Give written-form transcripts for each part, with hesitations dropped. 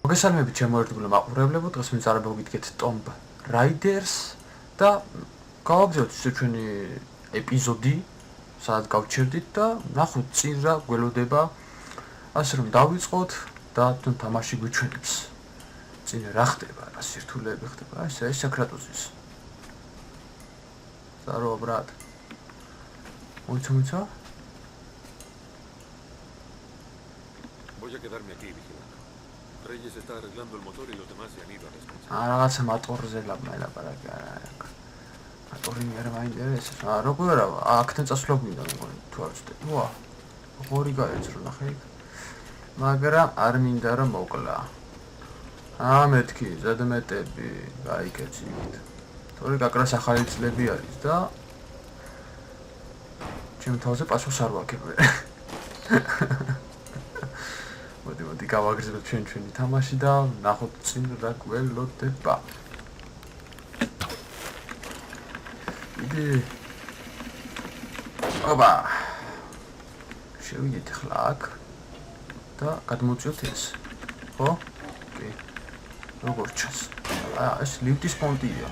მოგესალმებით ჩემო ერთგულო მაყურებლებო, დღეს ვინწარებო გითხრათ Tomb Raiders და გავაგზავნოთ ჩვენი ეპიზოდი, სადაც გავჩერდით და ნახოთ წინ რა გველოდება, ასე რომ დავიწყოთ და თუ თამაში გვიჩვენებს. წინ რა ხდება, რა სირთულეები ხდება, ეს საკრატოზის. Здорово, брат. Муйца. Voy a quedarme aquí vigilando. Reyes está arreglando el motor y los demás se han ido a descansar. რაღაცა მოტორზე ლაპარაკი არა. მოტორი მე მაინტერესებს. როგორ არა, აქთან წასვლა გვინდა მეგონი თუ არ ვცდები. ვა. როგორი გაეცრო ნახე იქ. მაგრამ არ მინდა რომ მოკლა. მეთქი, ზედმეტები, გაიკეცით. თორე გაკრას ახალი წლები არის და ჩემ თავზე პასუხს არ ვაკებ. მოდი გავაგრძელებთ ჩვენი თამაში და ნახოთ წინ რა გველოდება. იდი. ოპა. შევიდეთ ახლა აქ და გადმოვწიოთ ეს. ხო? კი. როგორ ჩანს? ეს ლიფტის პონტია.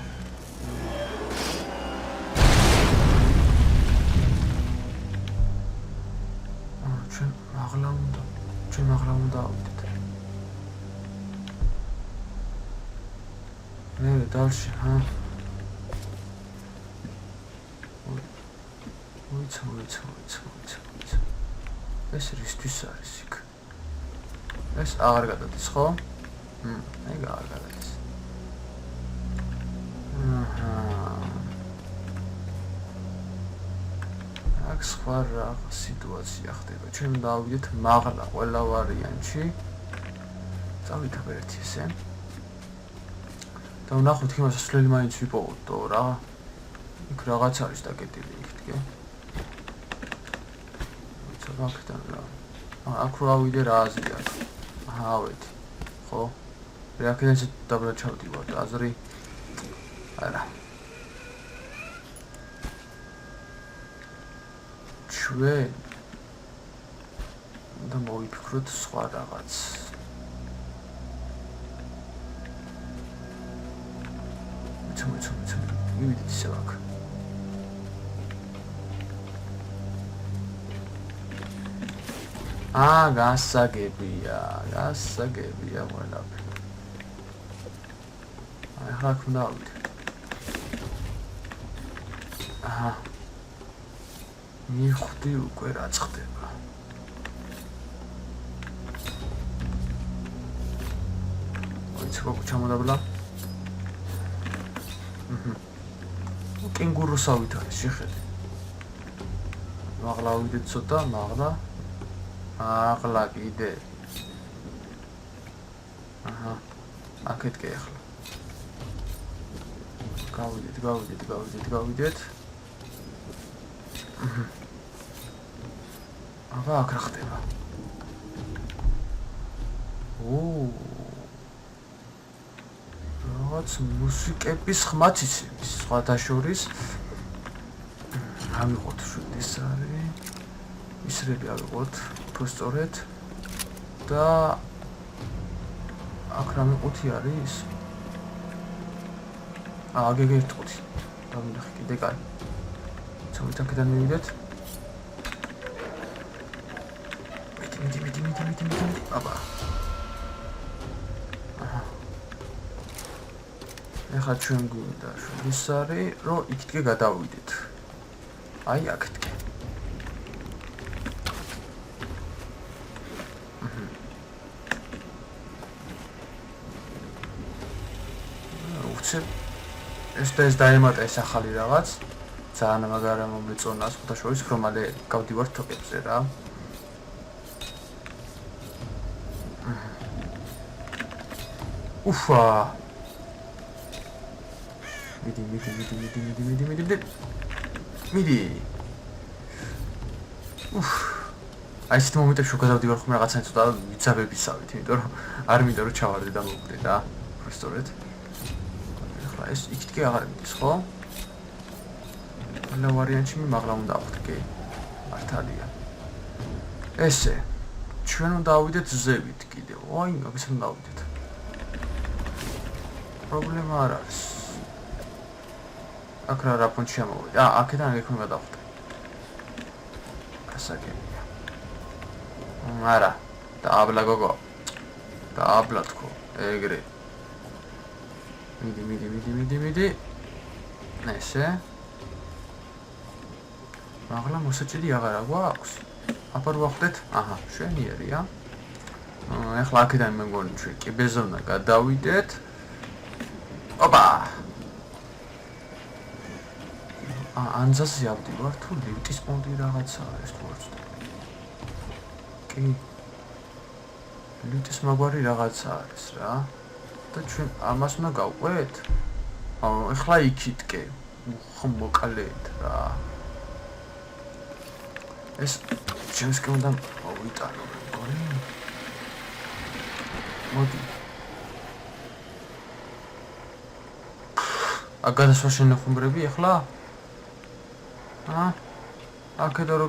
მაღლა უნდა ავიდეთ. მე დალში, ჰა. მოიცა. ეს რისთვის არის იქ? ეს აღარ გადადის, ხო? ეგ აღარ გადადის. აქ სხვა რა სიტუაცია ხდება. ჩვენ დავიდეთ მაღლა ყველა ვარიანტში. წავიდეთ ერთი ესე. და ვნახოთ იმას ასვლელი მაინც ვიპოვოთ რა. იქ რაღაც არის დაკეტილი იქ თქე. ცოტა რა. აქ რა ვიდე რა აზრი აქვს. ავედი. ხო? რეაქცია დაბლა ჩავდივარ აზრი. არა. ჩვენ და მოვიფიქროთ სხვა რაღაც. მოიცა. მივიდეთ ისევ აქ. გასაგებია ყველაფერი. ახლა უნდა ავიდე. მიხვდი უკვე რაც ხდება. მოიცა ჩამოდაბლა. კენგურუსავით არის შეხედე. მაღლა ავიდეთ ცოტა, მაღლა. ახლა კიდე. აქეთ კი ახლა. გავიდეთ. აქ რა ხდება? რაღაც მუსიკების ხმაციცების სხვათა შორის ამიყოთ ეს არის ისრები ავიღოთ უბრალოდ და აქ რამე ყუთი არის? აგეგ ერთ ყუთი. დავინახე კიდე კარი. ცოტა აქედან მივიდეთ. მიდი. აბა. ეხლა ჩვენ გვინდა ის არის, რომ იქითკე გადავიდეთ. აი აქეთკე. ეს დაემატა ეს ახალი რაღაც. ძალიან მაგარი მომეწონა სხვათა შორის რომ მალე გავდივართ თოკებზე რა. უფა. მიდი. აი ეს მომენტებში გადავდივარ ხომ რაღაცა ცოტა ვიცავებისავით, იმიტომ რომ არ მინდა რომ ჩავარდე და მოვკვდე რა. უბრალოდ. ახლა ეს იქითკე აღარ მიდის, ხო? ყველა ვარიანტში მე მაღლა უნდა ავხდე, კი. მართალია. ესე. ჩვენ უნდა ავიდეთ ზევით კიდევ. აი, მაგას უნდა ავიდეთ. პრობლემა არ არის. აქ რა პონჩი ამოვიდა? აქედან ეგ უნდა გადავხდე. გასაგებია. არა. დააბლა გოგო. დააბლა თქო. ეგრე. მიდი. ესე. მაგრამ მოსაჭირი აღარა გვაქვს. აბა რა ვახდეთ? აჰა, შვენიერია. ეხლა აქედან მე მგონი ჩვენ კიბეზე უნდა გადავიდეთ. ოპა. ანძაზე ავდივარ თუ ლიფტის პონტი რაღაცაა ეს თუ არ ვცდები. კი. ლიფტის მაგვარი რაღაცა არის რა. და ჩვენ ამას უნდა გავყვეთ? ეხლა იქითკე. ხომ მოკალეთ რა. ეს ჩემს კი უნდა მოვიტანო მეგონი. მოდი. აგადასვა შენახუმრები ეხლა? აქედან რო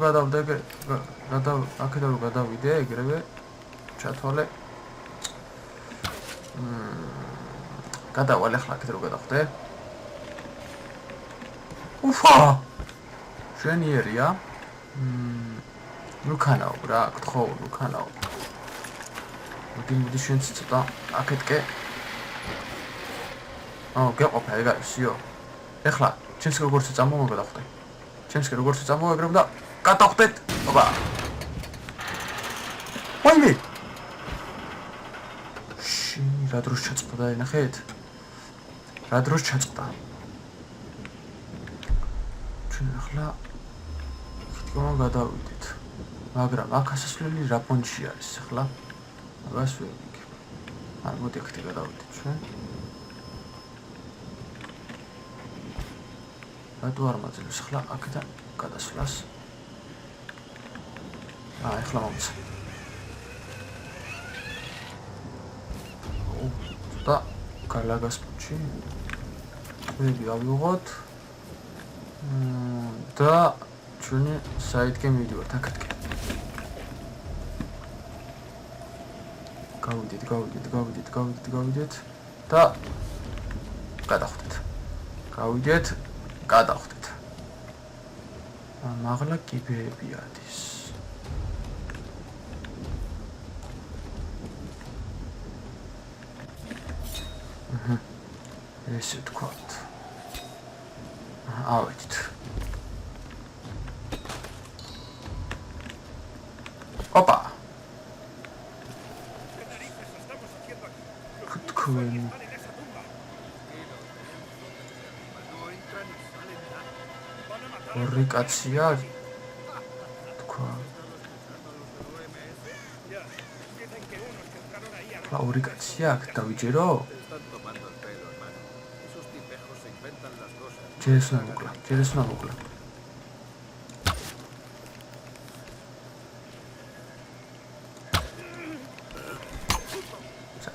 გადავიდე ეგრევე ჩათვალე. გადავალ ახლა აქედან რო გადავხდე. უფა! შვენიერია. რუკანაობ რა, გთხოვ, რუკანაობ. მოდი შენც ცოტა აქეთკე. გეყოფა ეგ არისიო. ეხლა ჩემს როგორც წამოვა გადავხდე. ჩემს როგორც წამოვა ეგრევე და გადავხდეთ. ოპა. ვაიმე. რა დროს ჩაწყდა ნახეთ? რა დროს ჩაწყდა? ჩვენ ახლა თქო გადავიდეთ. მაგრამ აქ ასასვლელი რა პონჩი არის ახლა? მაგას ვერ ვიგებ. მოდი აქეთ გადავიდეთ ჩვენ. რატო არ მაძლევს ახლა აქედან გადასვლას? ეხლა მომცა. და გალაგას პონჩი. ყველი ავიღოთ. და ჩვენი საიტკე მივიდივართ აქეთკე. გავიდეთ და გადავხდეთ. გადავხდეთ. მაღლა კიბეები ადის. ესე თქვათ. ავედით. ოპა. თქვენ ორი კაცია თქვა. ორი კაცია აქ დავიჯერო? ჯერესნა მოკლა.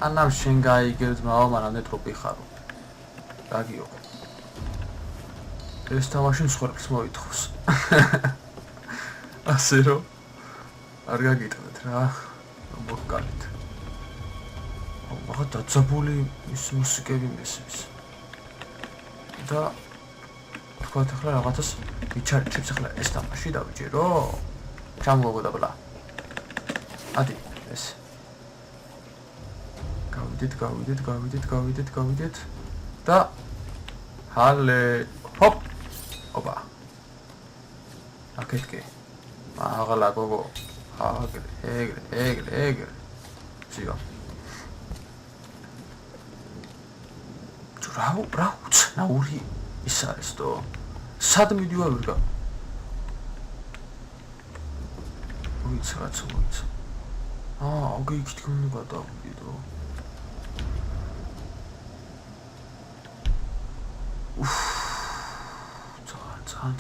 ანამ შენ გაიგებ ძმაო, მანამდე ტროპი ხარო. გაგიო. ეს თამაში მსხვერპლს მოითხოვს. ასე რომ არ გაგიტანეთ რა. მოგკალით. მაგა დაძაბული ის მუსიკები მესმის. და თქვათ ახლა რაღაცას ვიჩარჩებს ახლა ეს თამაში დავიჯერო. ჩამოვაგდაბლა. ადი ეს. გავიდეთ და ჰალე ჰოპ ოპა აქეთკე მაღლა გოგო ეგრე ძიო რა უცნაური ის არის თო სად მიდივარ ვერგა ვიცი ოგეი თქვენ გადავიდო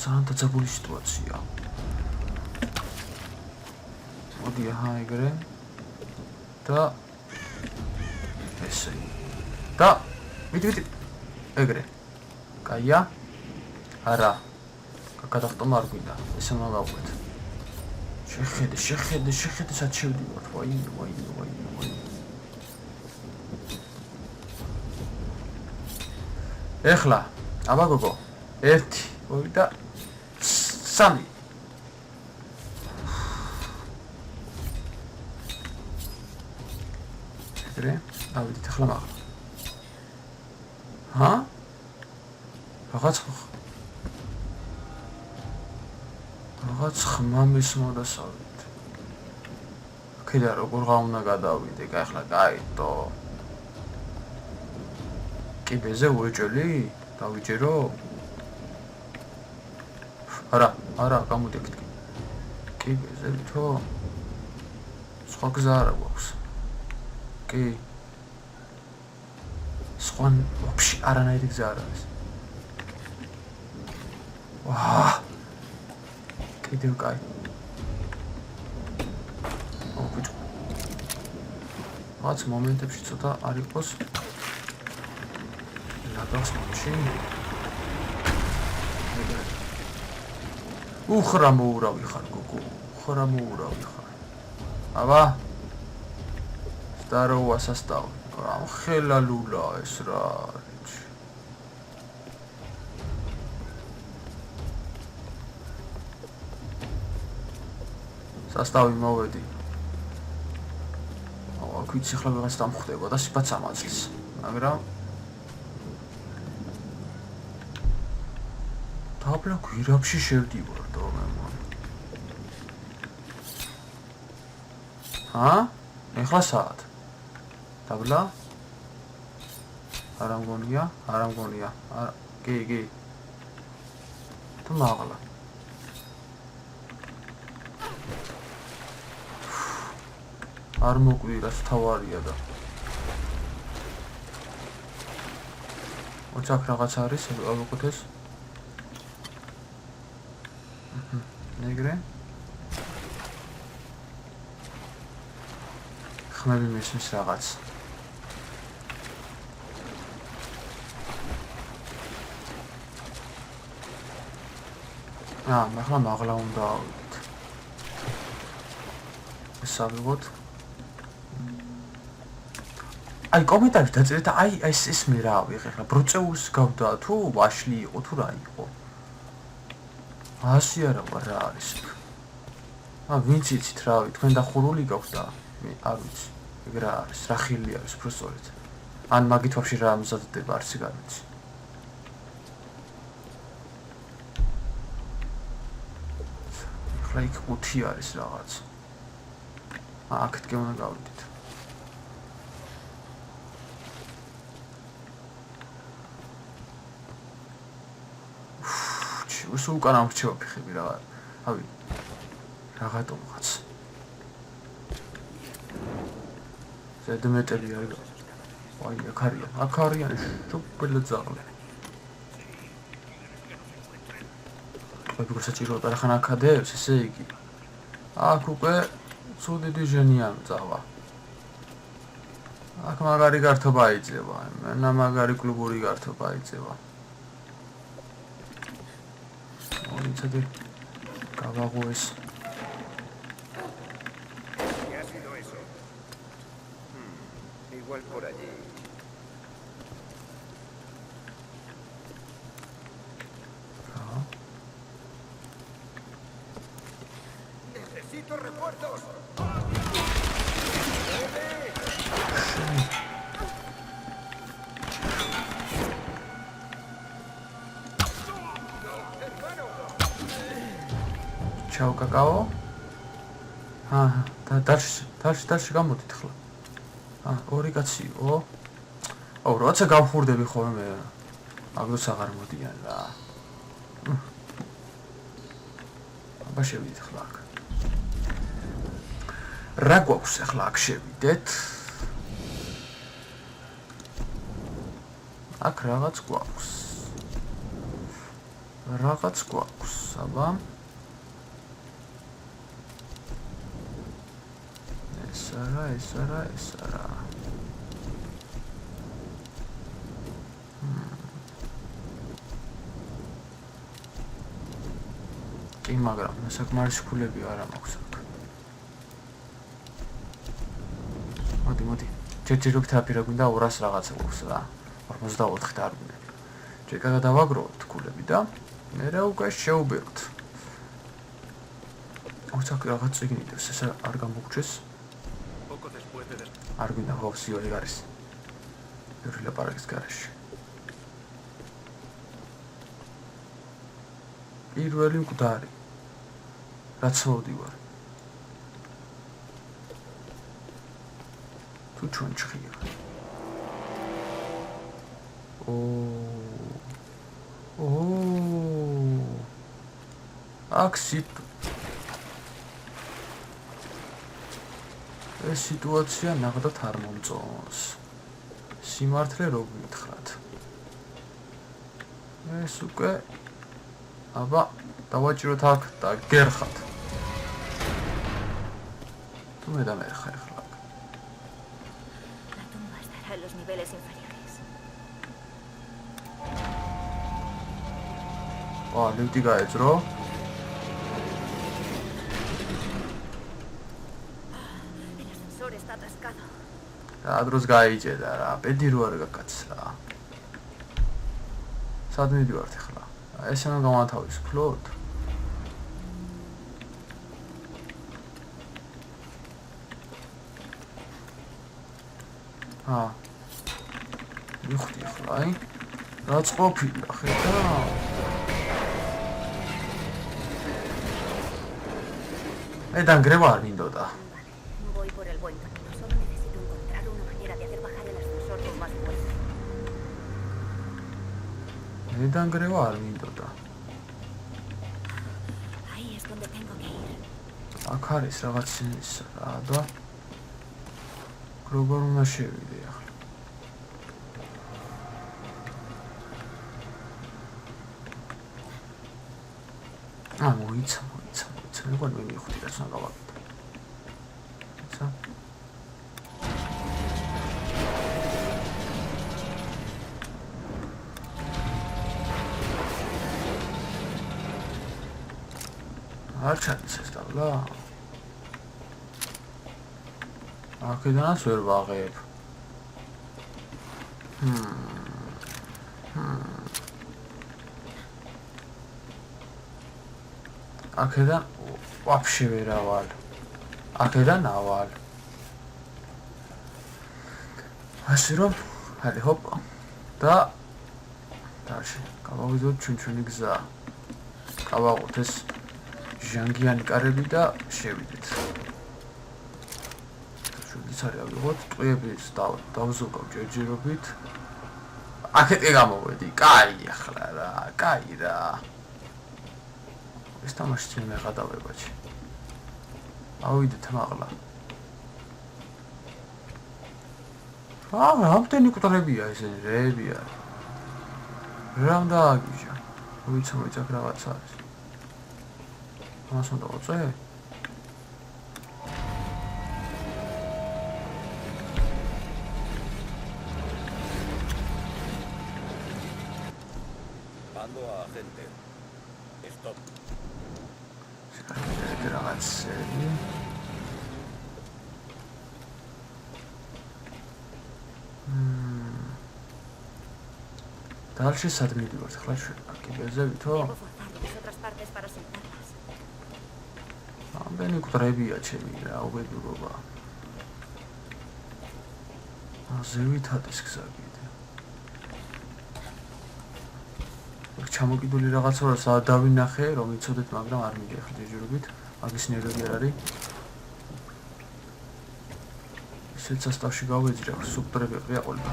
ძალიან დაძაბული სიტუაცია. მოდი ეგრე და ესე და ვიდი ეგრე კაია არა გადახტომა არ გვინდა ესე მოგავყვეთ შეხედე სად შევდივართ ვაი ეხლა აბა გოგო 1 2 და 3 ეგრე ავიდით ახლა მაგ ჰა რაღაც ხმამის მოდასავით კიდე როგორ უნდა გადავიდე ახლა გაიტო კიბეზე უეჭველი დავიჯერო არა გამოდიეთ კიბეზე ვითო სხვა გზა არა გვაქვს კი სხვა ვაფშე არანაირი გზა არ არის ვაა კიდევ კაი ოფიჭ რაც მომენტებში ცოტა არ იყოს ლაბას მოჩი უხრა მოურავი ხარ გოგო უხრა მოურავი ხარ აბა სტაროა სასტავი ამ ხელალულა ეს რა არის სასტავი მოვედი აუ ვიცი ხლა ვიღაც დამხვდება და სიფაც ამაძლის მაგრამ დაბლა გვირაბში შევდივარ და მე ჰა ეხლა საათ დაბლა არ ამგონია კი თუ მაღლა არ მოკვდი რაც თავარია და ოჩაკ რაღაც არის ავიღოთ ეს ეგრე ხმები მისმის რაღაც ახლა მაღლა უნდა ავიდეთ ეს ავიღოთ აი კომენტარში დაწერეთ აი ეს მე რა ავიღე ხა ბროწეულს გავდა თუ ვაშლი იყო თუ რა იყო ასე არა ვარ რა არის ვინც იცით რავი თქვენ დახურული გაქვთ და მე არ ვიცი ეგ რა არის რა ხილი არის უბრალოდ ან მაგით ვაფშე რა მზადდება არც არ ვიცი ხლა იქ 5 არის რაღაც აქეთკე უნდა გავიდეთ სულ უკან ამრჩევა ფეხები რაღაცომღაც ზედმეტელი არის აი აქ არიან შუპელი ძაღლი ყოები გასაჭიროა და ხან აქადებს ესე იგი აქ უკვე ცუდი დიჟენი ამწავა აქ მაგარი გართობა იწევა მენა მაგარი კლუბური გართობა იწევა Instead Cavago es ¿Qué ha sido eso? Igual por allí. Necesito refuerzos. Ciao cacao. დარში გამოდით ხლა. ორი კაციო. აუ როცა გავხურდები ხოლმე მე. აგროს აღარ მოდიან რა. აბა შევიდეთ ხლა აქ. რა გვაქვს ახლა აქ შევიდეთ? აქ რაღაც გვაქვს. აბა ეს არა. კი, მაგრამ საკმარის ფულები არა მაქვს აქ. მოდი. ჯერჯერობით აფირა გვინდა 200 რაღაცა გვაქვს რა. 44 და არ გვინდა. ჯერ გადავაგროვოთ ქულები და მერე უკვე შევბეროთ. ოცა რაღაც წიგნით ეს არ გამოგჩეს. Poco después de არ გვინდა ხოფსიორი არის. ბევრი ლაპარაკის გარეშე. პირველი მკვდარი. რაც მოვდივარ. თუ ჩონჩხია. აქსით. ეს სიტუაცია ნახდათ არ მომწონს. სიმართლე რო გითხრათ. ეს უკვე აბა დავაჭიროთ აქ და გერხათ. თუ მე დამერხა ახლა. La tumba estará en los niveles inferiores. ლიფტი გაეძრო. El ascensor está atascado. რა დროს გაიჭედა რა, პედი რო არ გაკაცრა. სად მივიდივართ ახლა? ესე რომ გამათავისუფლოთ. მიხდი ახლა, აი. რაც ყოფილა, ხედა? დანგრევა არ მინდოდა. Voy por el buen camino. Solo necesito encontrar una manera de hacer bajar el ascensor con más fuerza. დანგრევა არ მინდოდა. Ahí es donde tengo que ir. აქ არის რაღაც ისა რა და როგორ უნდა შევიდე ახლა. მოიცა. მეგონი მე მიხდი რაც უნდა გავაკეთო. ცა. არ ჩადის ეს დავლა. აქედანაც ვერ ვაღებ. აქედან ვაფშე ვერ ავალ. აქედან ავალ. ასე რომ, ჰალი ჰოპ და დაში გავავიდოთ ჩვენი გზა. გავაყოთ ეს ჟანგიანი კარები და შევიდეთ. შევიდეთ არის ავიღოთ ტყუების დავზოგავ ჯერჯერობით. აქეთკე გამოვედი. კაი ახლა რა, კაი რა. ეს თამაში მე გადავებაჩი. ავიდეთ მაღლა. რამდენი კუტრებია ესენი, რეებია. რა უნდა აგიჟა? ვიცი აქ რაღაც არის. ამას უნდა ვაწე? Mando a agente. Stop. რაღაცები. დალში სად მივიდივართ ახლა ჩვენ? კიბეზე ვითო? Debo forzar las otras partes para sentarlas. ამდენი კუტრებია ჩემი რა, უბედურობა. ზევითადის გზა კიდე. ჩამოკიდული რაღაცა რა სად დავინახე, რომ იცოდეთ, მაგრამ არ მიგეხი ჯერჯერობით. მაგის ნერვები არ არის. ისეთ სასტავში გავეძრე, სუპტრები ყრია ყოლება.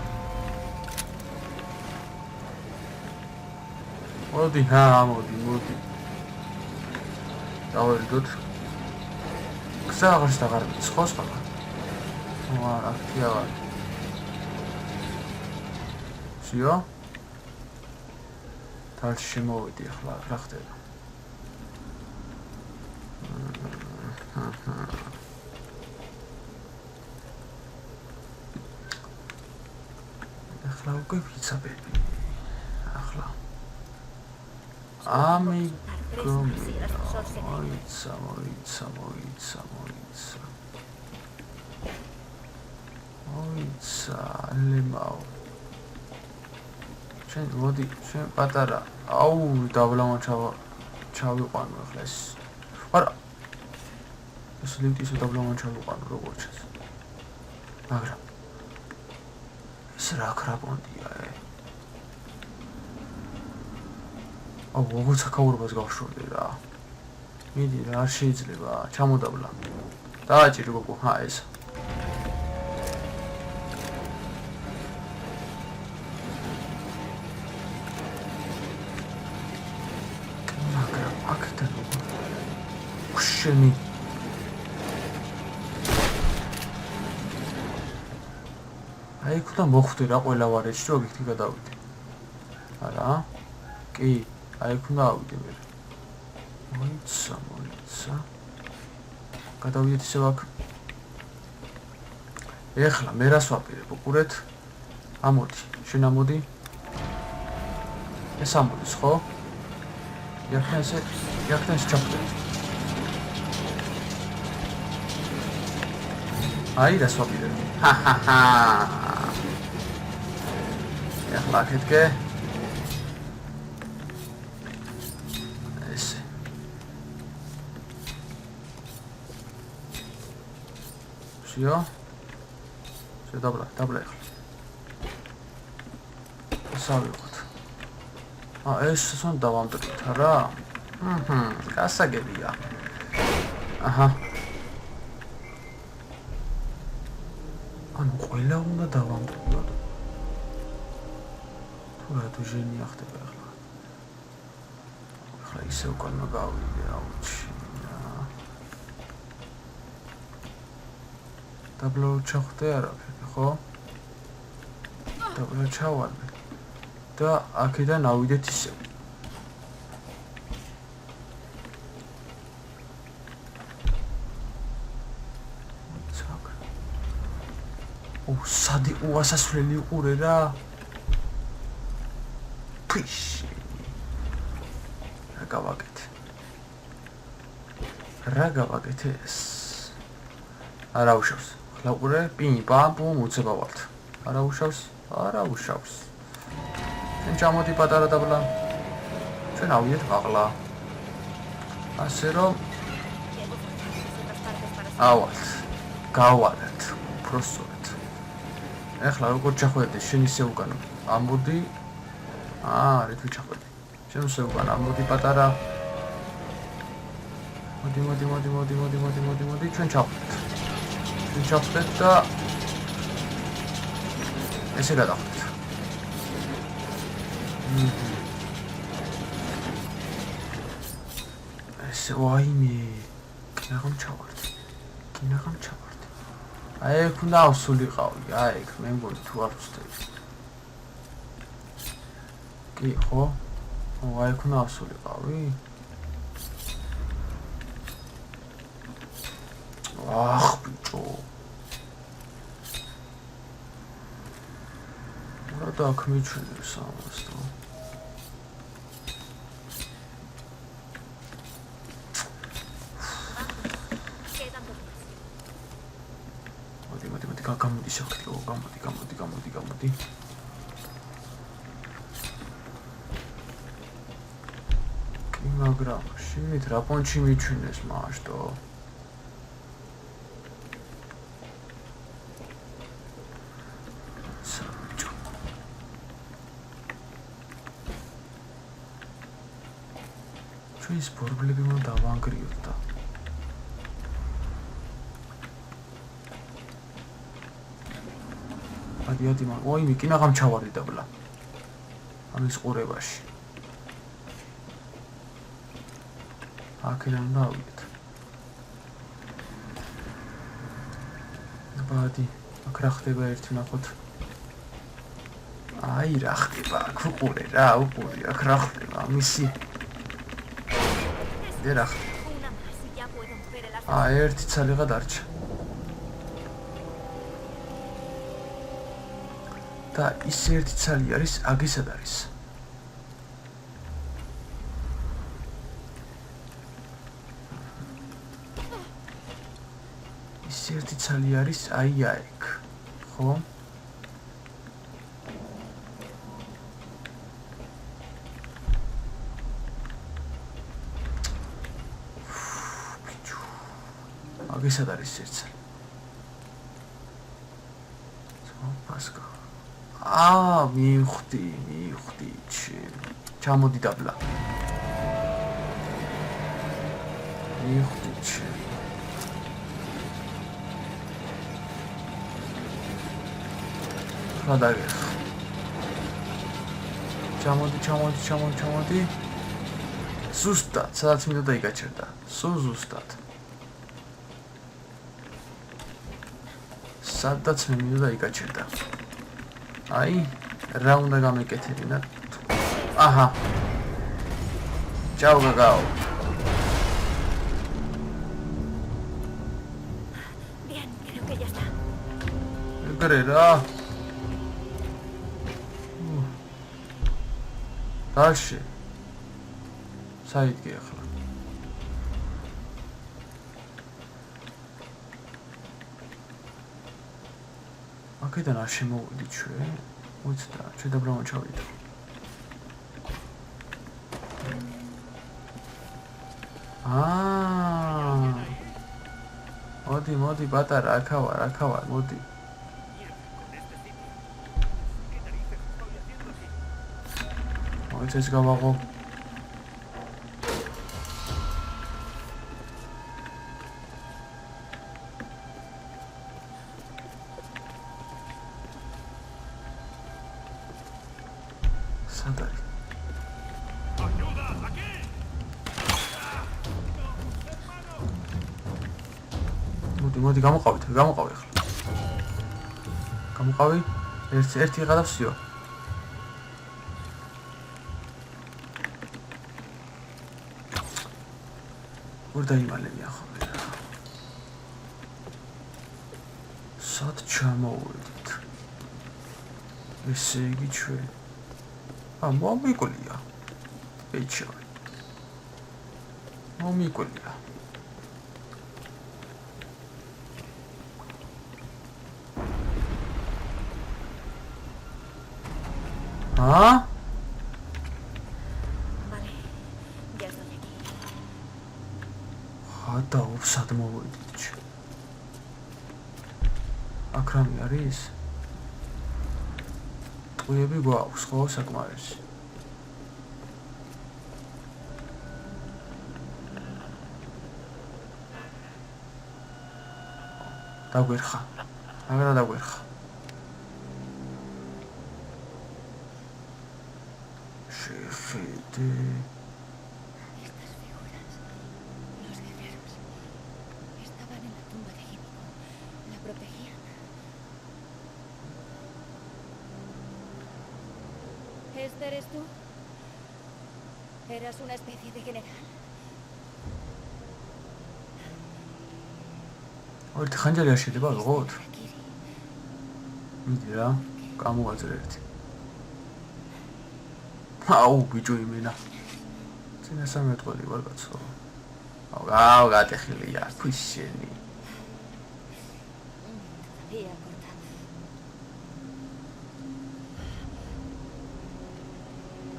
მოდი, მოდი. დავერდოთ. გზა აღარ დაღარბის, ხო სხვა? არა, ხიავა. სიო? თალში შემოვიდი ახლა, რა ხდება? ახლა უკვე ვიცაბები. ახლა. მოიცა. ლემაო. ჩვენ მოდი ჩვენ პატარა აუ დაბლამა ჩავიყვანო ახლა ეს არა ეს ლიფტის დაბლამა ჩავიყვანო როგორ ჩანს მაგრამ ეს რა კრაპონტია აუ როგორ საკაურობას გავშორდი რა მიდი რა არ შეიძლება ჩამოდაბლა დააჭირო გოგო ჰა ეს შენი აი ხუთა მოხვდი რა ყველა ვარეში რომ იქით გადავიდე არა კი აი ხუთა ავიდე მე მოიცა გადავიდეთ ისევ აქ ეხლა მე რას ვაპირებ უყურეთ ამოდი შენ ამოდი ეს ამოდის ხო იქნეს ჩავხდეთ აი რას ვაპირებ ჰაჰაჰა ეხლა კეთკე ესე შიო შედაბლა ეხლა სავიღოთ ეს სულ დავამტკით რა გასაგებია აჰა ანუ ყველა უნდა დავამტკიოთ თუ რატო ჟენია ხდება ახლა ისე უკან მოგავიდე აუჩი დაბლო ჩახდე არაფერი ხო დაბლო ჩავალე და აქედან ავიდეთ ისე სადი უასასვლელი უყურე რა ფიში რა გავაკეთე ეს არა უშავს ხლა უყურე პინი პამპუმ უცება ვართ არა უშავს ჩვენ ჩამოდი პატარა დაბლა ჩვენ ავიდეთ მაღლა ასე რომ ავალთ გავალეთ უბრალოდ ეხლა როგორ ჩახვედი შენ ისე უკან ამბოდი რითი ჩახვედი შენ ისე უკან ამბოდი პატარა მოდი ჩვენ ჩავხვდეთ და ესე გადავხვდეთ ესე ვაიმე კინაღამ ჩავარდი აი ეგ უნდა ავსულიყავი აი ეგ მე მგონი თუ არ ვწდები კი ხო აი ეგ უნდა ავსულიყავი აх ბიჭო რა და კმიჩნებს ამას თუ გამოდი შეხტიო გამოდი კი მაგრამ შენით რა პონჩი მიჩვენეს მაშტო ჩვენს პრობლემები უნდა დავანგრიოთ და ადი ოიმი კინაღამ ჩავარდი დაბლა ამის ყურებაში აქედან დავიდეთ ბადი აქ რა ხდება ერთი ნახოთ აი რა ხდება აქ უყურე რა უყურე აქ რა ხდება მისი და რა ხდება ერთი ცალიღა დარჩა და ის ერთი ცალი არის აგისად არის ის ერთი ცალი არის აი აქ ხო მაგისად არის სივრცე. Pasca. მივხვდი, ჩამოდი დაბლა. მივხვდი. ხადაგე. ჩამოდი. ზუსტად, სადაც მინდოდა იგაჩერდა. ზუსტად. სადაც მე მინდოდა იგაჩერდა. აი, რა უნდა გამეკეთებინა? აჰა. Ciao, Gagao. Bien, creo que ya está. Guerrera. Дальше. Сайдге ახლა. აქედან არ შემოვიდი ჩვენ. უცდა, ჩვენ დაბრუნდა ჩავიდა. მოდი, პატარა, აქ ვარ, მოდი. ეს გავაღო. სანდარი. მოდი, გამოყავი ახლა. გამოყავი. ერთი იყადა всё. Ur დაიმალები ახლა. სად ჩამოვედით? ესე იგი ჩვენ. მომიკვლია. ეჩო. მომიკვლია. Vale, ya estoy aquí. და ოფსად მოვიდით ჩვენ. აქ რამე არის? ტყუები გვაქვს, ხო, საკმარისი. დაგვერხა. აგრა დაგვერხა. შეხედე. ¿Este eres tú? Eras una especie de general. Orti ხანჯალი არ შეიძლება ვიღოთ? მიდი რა, გამოვაძრე ერთი. აუ, ბიჭო იმენა. წინასამე ტყოლი ვარ კაცო. აუ, გატეხილია, ქვიშენი.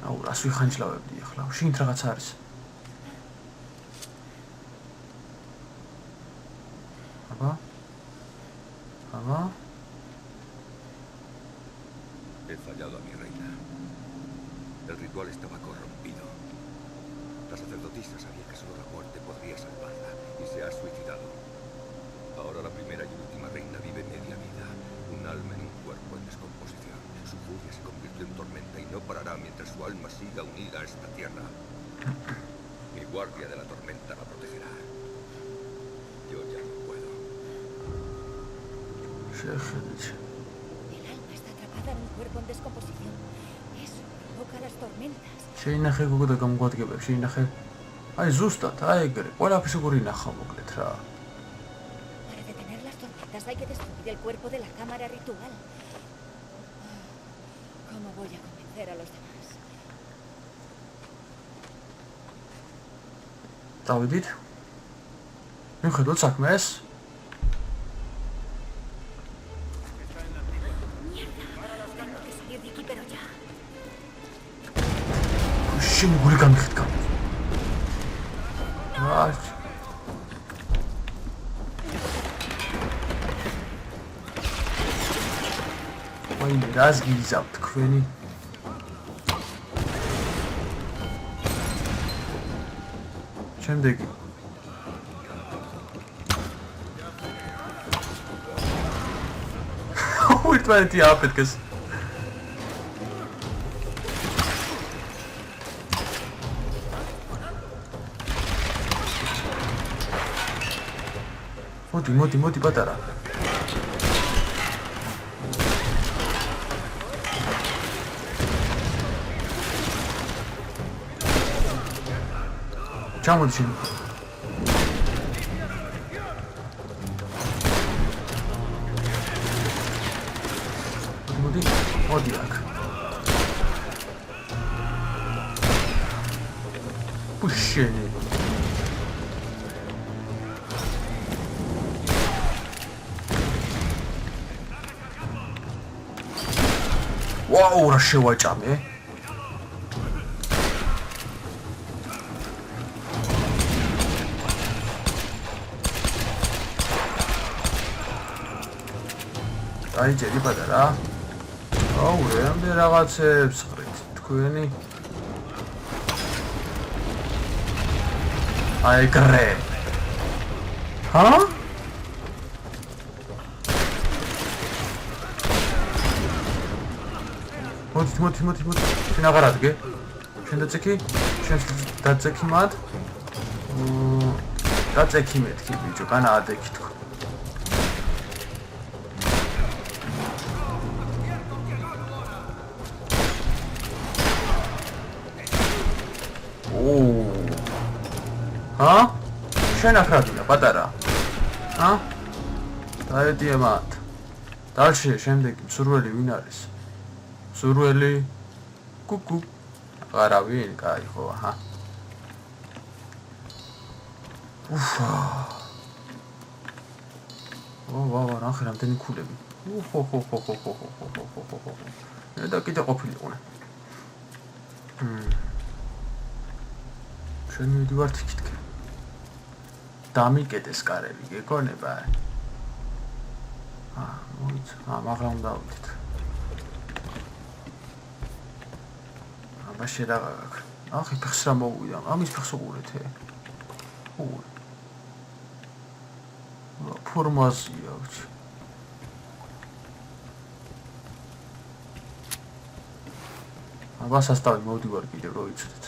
აუ, რას ვიხანჯლავებდი ახლა? შინით რაღაც არის. He fallado a mi reina. El ritual estaba corrompido. La sacerdotisa sabía que solo la muerte podría salvarla y se ha suicidado. Ahora la primera y última reina vive media vida, un alma en un cuerpo en descomposición. Su furia se convirtió en tormenta y no parará mientras su alma siga unida a esta tierra. Mi guardia de la tormenta la protegerá. Yo ya no puedo. El alma está atrapada en un cuerpo en descomposición. Eso provoca las tormentas. შეინახე გოგო და გამოგვადგებებს, შეინახე. აი ზუსტად, აი ეგრე, ყველაფერს როგორ ინახა მოკლედ რა. Para detener las tormentas hay que destruir el cuerpo de la cámara ritual. ¿Cómo voy a convencer a los demás? დავიდით. მიხედოთ საქმეს. შენ გული გამიხდა. რა? ვაიმე, რას გიზავთ თქვენი? შემდეგი. ერთმანეთი აფეთქეს. მოდი პატარა. ჩამოდი შენ. მოდი აქ. პუშენი. ვაუ, რა შევაჭამე. აი ჯერი პატარა. აუ, რამდენ რაღაცებს ხრით თქვენი. აი გრე. ჰა? მოდი. შენ აღარ ადგე. შენ დაწექი. შენ დაწექი მათ. დაწექი მეთქი ბიჭო, განა ადექი თქო. ჰა? შენ ახრადია პატარა. ჰა? დაედია მათ. დალში შემდეგი მსურველი ვინ არის? მსურველი კუკუ. არავინ, კაი ხო, ჰა. უფა. ვა, ნახე რამდენი ქულები. ხო. და კიდე ყოფილიყვნენ. შენ მიდივარ თითქე. დამიკეტეს კარები, გეკონება? მოიცა, მაგრამ დავდით. აბა შედაღა გაქვს. ახი ფეხს რა მოვიდა? ამის ფეხს უყურეთე. უყურე. ფორმაზია აქვს. აბა სასტავი მოვდივარ კიდევ რო იცოდეთ.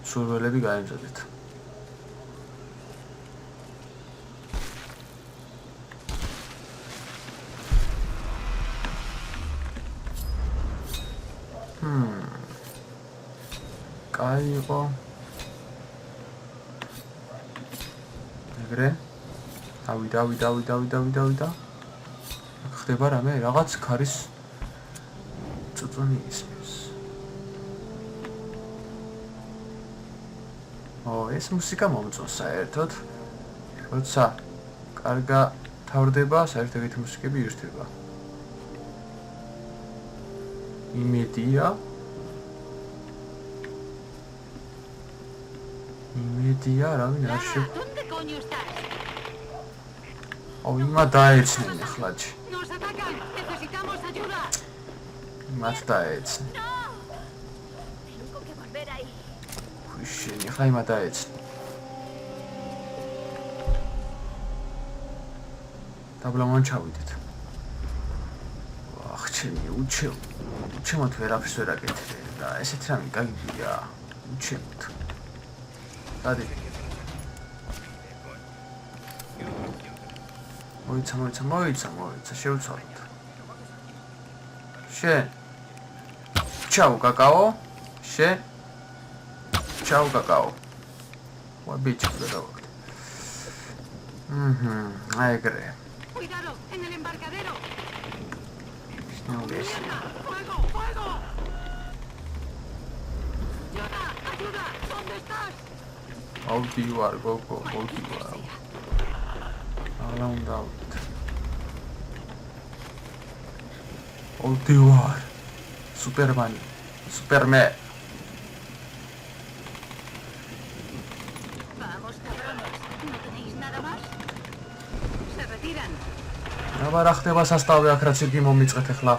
სურველები გაემზადეთ. კაი იყო. ეგრე. ავიდა. ხდება რამე, რაღაც ქარის წუწუნი ისმის. ეს მუსიკა მომწონს საერთოდ. როცა კარგა თავდება, საერთოდ ეგეთი მუსიკები ირთვება. იმედია, რავი არ შე. იმა დაეცნენ ახლაჩი. იმათ დაეცნენ. შენი ხა იმა დაეცნენ. დაბლამან ჩავიდეთ. ვახ, ჩემი უჩემოთ ვერაფერს ვერ აკეთებ და ესეთ რამე გაგიგია. უჩემოთ. დადი. მოიცა, შევცვალოთ. შენ. ჩაუ კაკაო. შენ. ჩაუ კაკაო. ვა ბიჭი გადავაგდე. აი ეგრე. Cuidado, en el embarcadero. ნუგეს. Fuego. Yoda, ayuda, ¿dónde estás? აუდივარ გოგო, აუდივარ. არა უნდა. აუდივარ. Superman. Vamos, cabrones. ¿No tenéis nada más? Se retiran. აბა რა ხდება სასტავი აქ რაც იგი მომიწყეთ ახლა.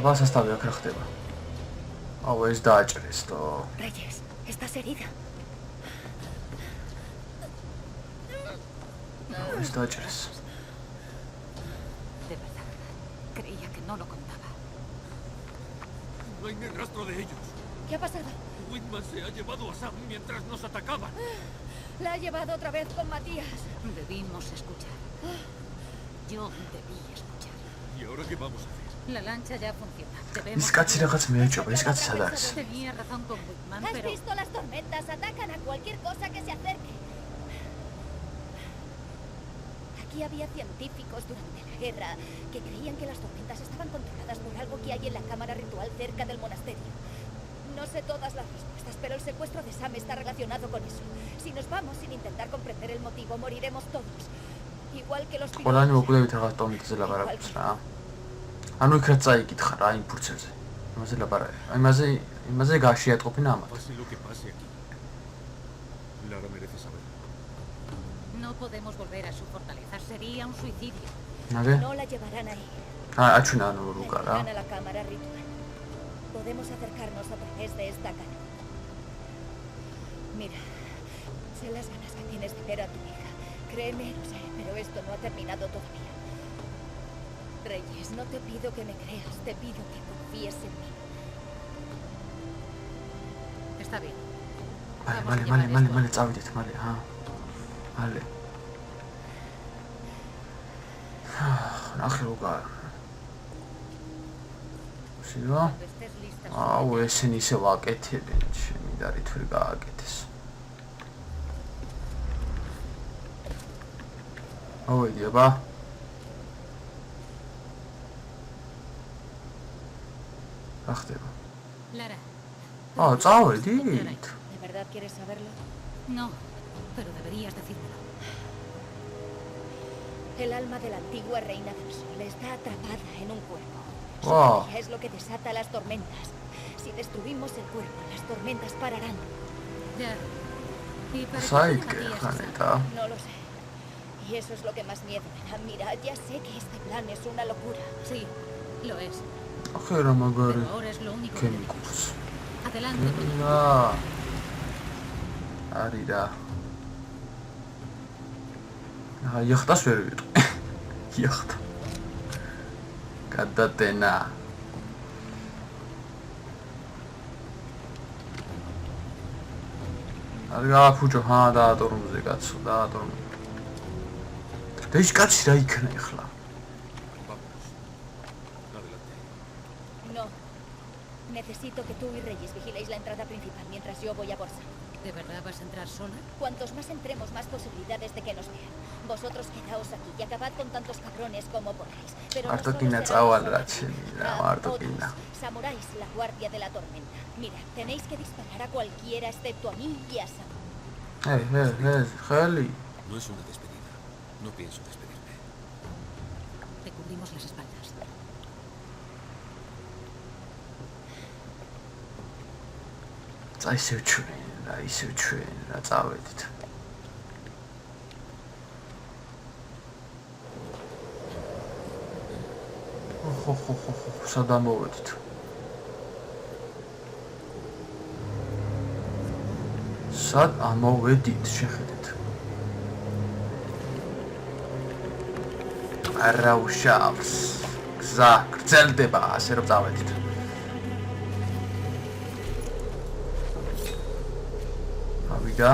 აბა სასტავი აქ რა ხდება? აუ ეს დააჭრეს თო. Reyes, estás herida. ეს დააჭრეს. De verdad. Creía que no lo contaba. No hay ni rastro de ellos. ¿Qué ha pasado? Whitman se ha llevado a Sam mientras nos atacaban. La ha llevado otra vez con Matías. Debimos escuchar. Yo debí escuchar. ¿Y ahora qué vamos a hacer? La lancha ya funciona. ის Debemos... კაცი რაღაც მეეჭობა, ის კაცი სად არის? Tenía razón con Whitman, ¿Has pero... visto las tormentas? Atacan a cualquier cosa que se acerque. Aquí había científicos durante la guerra que creían que las tormentas estaban controladas por algo que hay en la cámara ritual cerca del monasterio. No sé todas las respuestas, pero el secuestro de Sam está relacionado con eso. Si nos vamos sin intentar comprender el motivo, moriremos todos. Igual que los ყველანი pilotos. მოკლებით რაღაც ტომიტზე ლაპარაკობს რა. ანუ იქ რა წაიკითხა რა იმ ფურცელზე. იმაზე ლაპარაკი. იმაზე გაშიატყოფინა ამათ. Pase lo que pase aquí. Lara merece saber. No podemos volver a su fortaleza. Sería un suicidio. ნაგე? No la llevarán ahí. აჩვენა ანუ რუკა რა. Llevarán a la cámara ritual. Podemos acercarnos a través de esta cara. Mira, sé las ganas que tienes de ver a tu hija. Créeme, lo sé, pero esto no ha terminado todavía. Reyes, no te pido que me creas, te pido que confíes en mí. Está bien. მალე წავიდეთ, მალე, ჰა. მალე. ნახე რუკა. შიო? Cuando estés lista. აუ ესენი ისე ვაკეთებენ, ჩემი და რითური გააკეთეს. ავედი აბა. რა ხდება? Lara. წავედით. ¿De verdad quieres saberlo? No, pero deberías decírmelo. El alma de la antigua reina del sol está atrapada en un cuerpo. Su Wow. magia es lo que desata las tormentas. Si destruimos el cuerpo, las tormentas pararán. Ya. ¿Y para qué საით tiene Matías გეხანე esa- და No lo sé. Y eso es lo que más miedo me da. Mira, ya sé que este plan es una locura. Sí, lo es. ახე რა მაგარი Pero ahora es lo único que ქემიკალს. tenemos. Adelante. რა არის რა იახტას ვერ ვიტყვი იახტა გადატენა არ გააფუჭო ჰა დაატორმზე კაცო დაატორმ და ის კაცი რა იქნა ახლა Vámonos. Adelante. No. Necesito que tú y Reyes vigiléis la entrada principal mientras yo voy a por Sam. ¿De verdad vas a entrar sola? Cuantos más entremos, más posibilidades de que nos vean. Vosotros quedaos aquí y acabad con tantos cabrones como podáis. Pero no Marto solo Quina serán წავალ რა vosotros. ჩემი რა Ah, მარტო otros, კინა samuráis, la guardia de la tormenta. Mira, tenéis que disparar a cualquiera excepto a mí y a Sam. ხელი No es una despedida. No pienso despedirme. Te cubrimos las espaldas. წაისევ ჩვენ რა ისევ ჩვენ რა წავედით ხო სად ამოვედით სად ამოვედით შეხედეთ არა უშავს გზა გრძელდება ასე რომ წავედით ავიდა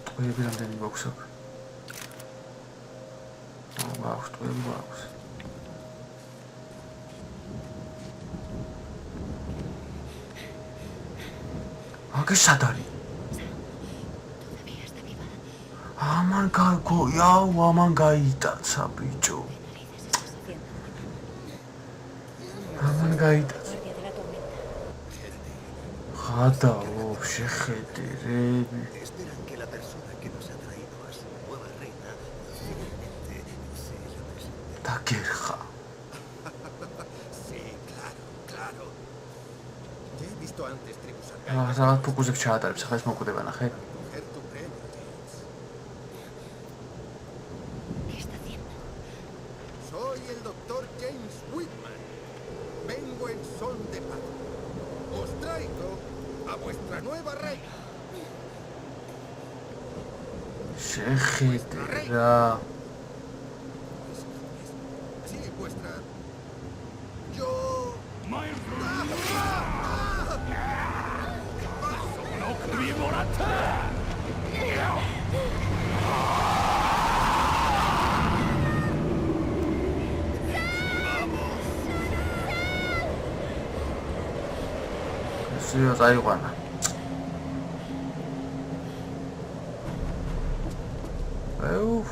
ტყვეები რამდენი გვაქვს აქ გვაქვს ტყვეები გვაქვს აგე სად არის Todavía está viva. ამან ამან გაიტაცა ბიჭო Narices estás haciendo? ამან გაიტაცა Guardia de la tormenta. ხადაო შეხედე რები Esperan que la persona que nos ha traído a su nueva reina finalmente se la presente. დაგერხა Sí, claro, claro. Ya he visto antes tribus რაღაც arcaicas ფოკუსებს ჩაატარებს ახლა ეს მოკვდება ნახე coger tu premio, James. Soy el doctor James Whitman. Vengo en son de paz. Os traigo a vuestra nueva reina. შეხედე რა Sí, vuestra... Yo... სიო წაიყვანა ეუф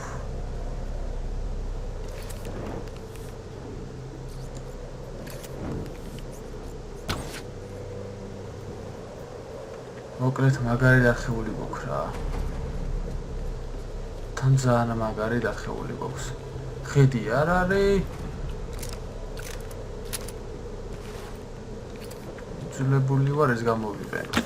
მოკლედ მაგარი დახეული გვაქვს რა თან ძალიან მაგარი დახეული გვაქვს ხედი არ არის ძულებული ვარ ეს გამოვიყენო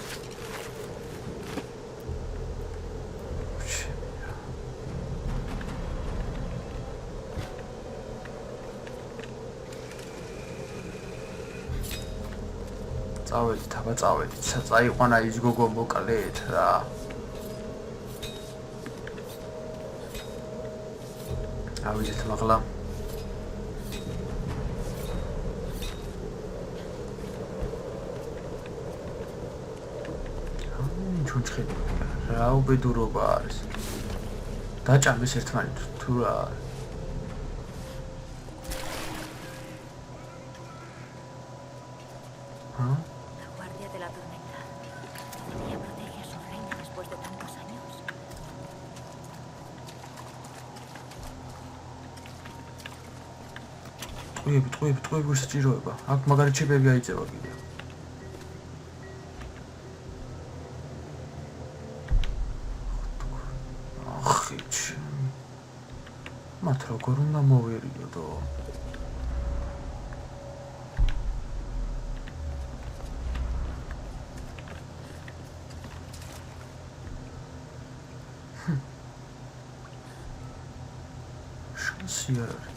წავედით აბა წავედით წაიყვანა ის გოგო მოკლედ რა ავიდეთ მაღლა ჩუნჩხები რა უბედურობა არის დაჭამეს ერთმანეთს თუ რა La guardia de la tormenta. ¿Todavía protege a su reina después de tantos años? ტყვიები გასაჭიროება აქ მაგარი ჩიპები აიწევა კიდე ახიჩი მათ როგორ უნდა მოვერიოდო შანსი არ არის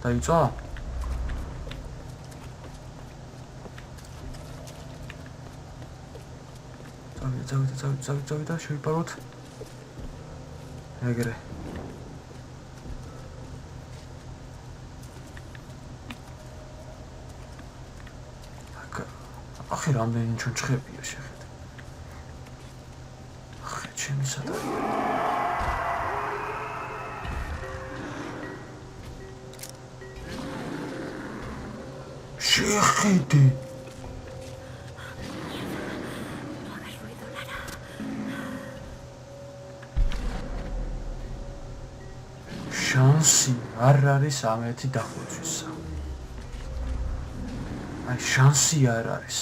დაიწვა? წავიდა, შევიპაროთ. ეგრე. ახი რამდენი ჩონჩხებია შეხედე. ახი ჩემი სადარია. შეხედე. შანსი არ არის ამეთი დახოცვისა. აი შანსი არ არის.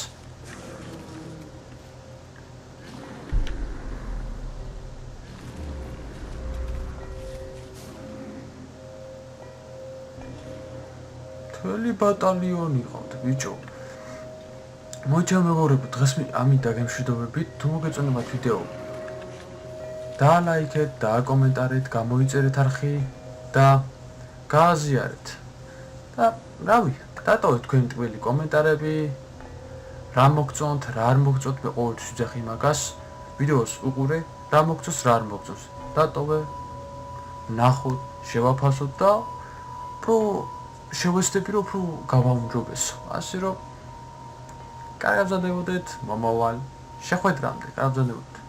თელი ბატალიონი ყავთ ბიჭო. მოიჭა მეგობრებო, დღეს ამით დაგემშვიდობებით. თუ მოგეწონებათ ვიდეო, დალაიქეთ, დააკომენტარეთ, გამოიწერეთ არხი და გააზიარეთ. და რავი, დატოვეთ თქვენი ტყვილი კომენტარები, რა მოგწონთ, რა არ მოგწონთ, მე ყოველთვის ვიძახი მაგას. ვიდეოს უყურე, რა მოგწონს, რა არ მოგწონს. დატოვე, ნახოთ, შევაფასოთ და შევეცდები რომ უფრო გავაუმჯობესო. ასე რომ კარგად გზადებოდეთ, მომავალ შეხვედრამდე, კარგად გზადებოდეთ.